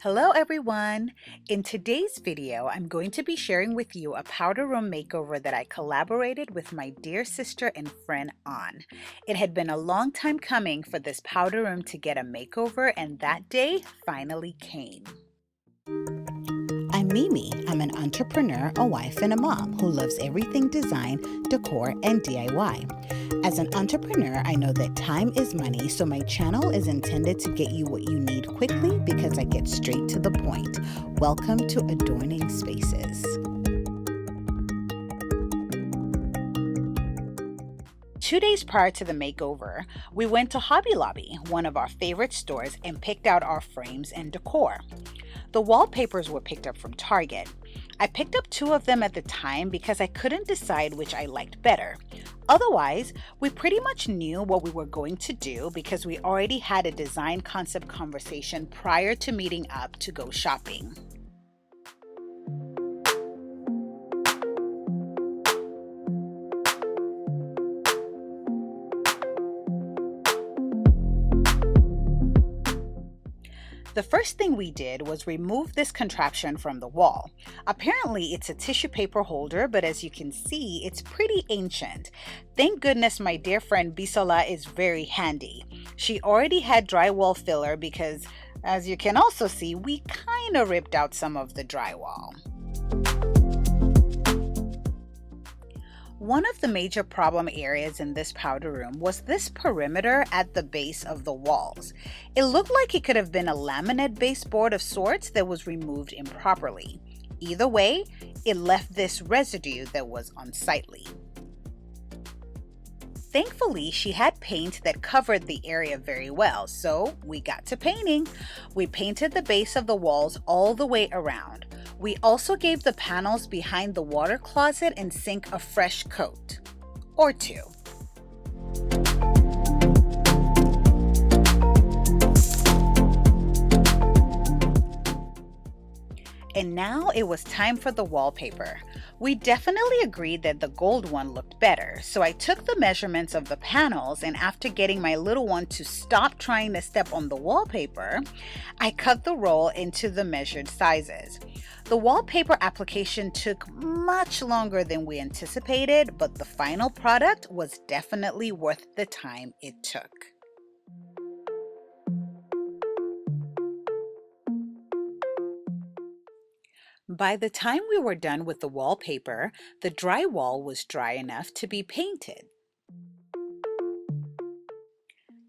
Hello everyone! In today's video, I'm going to be sharing with you a powder room makeover that I collaborated with my dear sister and friend on. It had been a long time coming for this powder room to get a makeover, and that day finally came. I'm Mimi. I'm an entrepreneur, a wife, and a mom who loves everything design, decor, and DIY. As an entrepreneur, I know that time is money, so my channel is intended to get you what you need quickly because I get straight to the point. Welcome to Adorning Spaces. 2 days prior to the makeover, we went to Hobby Lobby, one of our favorite stores, and picked out our frames and decor. The wallpapers were picked up from Target. I picked up 2 of them at the time because I couldn't decide which I liked better. Otherwise, we pretty much knew what we were going to do because we already had a design concept conversation prior to meeting up to go shopping. The first thing we did was remove this contraption from the wall. Apparently it's a tissue paper holder, but as you can see, it's pretty ancient. Thank goodness my dear friend Bisola is very handy. She already had drywall filler because, as you can also see, we kind of ripped out some of the drywall. One of the major problem areas in this powder room was this perimeter at the base of the walls. It looked like it could have been a laminate baseboard of sorts that was removed improperly. Either way, it left this residue that was unsightly. Thankfully, she had paint that covered the area very well, so we got to painting. We painted the base of the walls all the way around. We also gave the panels behind the water closet and sink a fresh coat, or 2. And now it was time for the wallpaper. We definitely agreed that the gold one looked better, so I took the measurements of the panels, and after getting my little one to stop trying to step on the wallpaper, I cut the roll into the measured sizes. The wallpaper application took much longer than we anticipated, but the final product was definitely worth the time it took. By the time we were done with the wallpaper, the drywall was dry enough to be painted.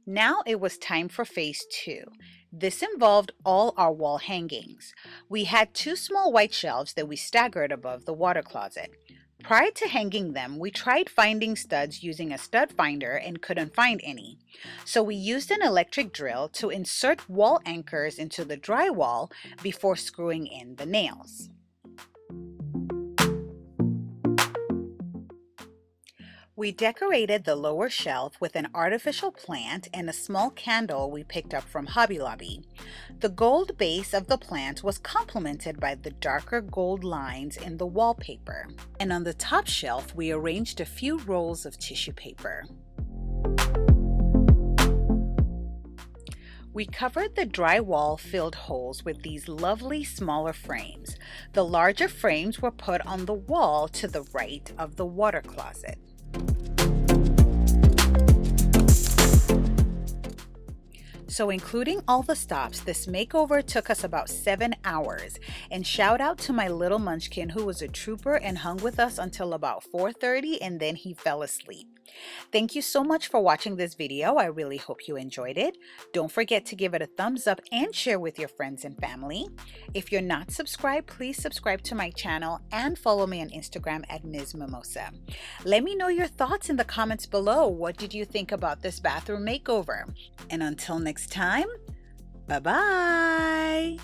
Now it was time for phase 2. This involved all our wall hangings. We had 2 small white shelves that we staggered above the water closet. Prior to hanging them, we tried finding studs using a stud finder and couldn't find any. So we used an electric drill to insert wall anchors into the drywall before screwing in the nails. We decorated the lower shelf with an artificial plant and a small candle we picked up from Hobby Lobby. The gold base of the plant was complemented by the darker gold lines in the wallpaper. And on the top shelf, we arranged a few rolls of tissue paper. We covered the drywall-filled holes with these lovely smaller frames. The larger frames were put on the wall to the right of the water closet. So including all the stops, this makeover took us about 7 hours. And shout out to my little munchkin who was a trooper and hung with us until about 4:30, and then he fell asleep. Thank you so much for watching this video. I really hope you enjoyed it. Don't forget to give it a thumbs up and share with your friends and family. If you're not subscribed, please subscribe to my channel and follow me on Instagram at Ms. Mimosa. Let me know your thoughts in the comments below. What did you think about this bathroom makeover? And until next time, bye-bye!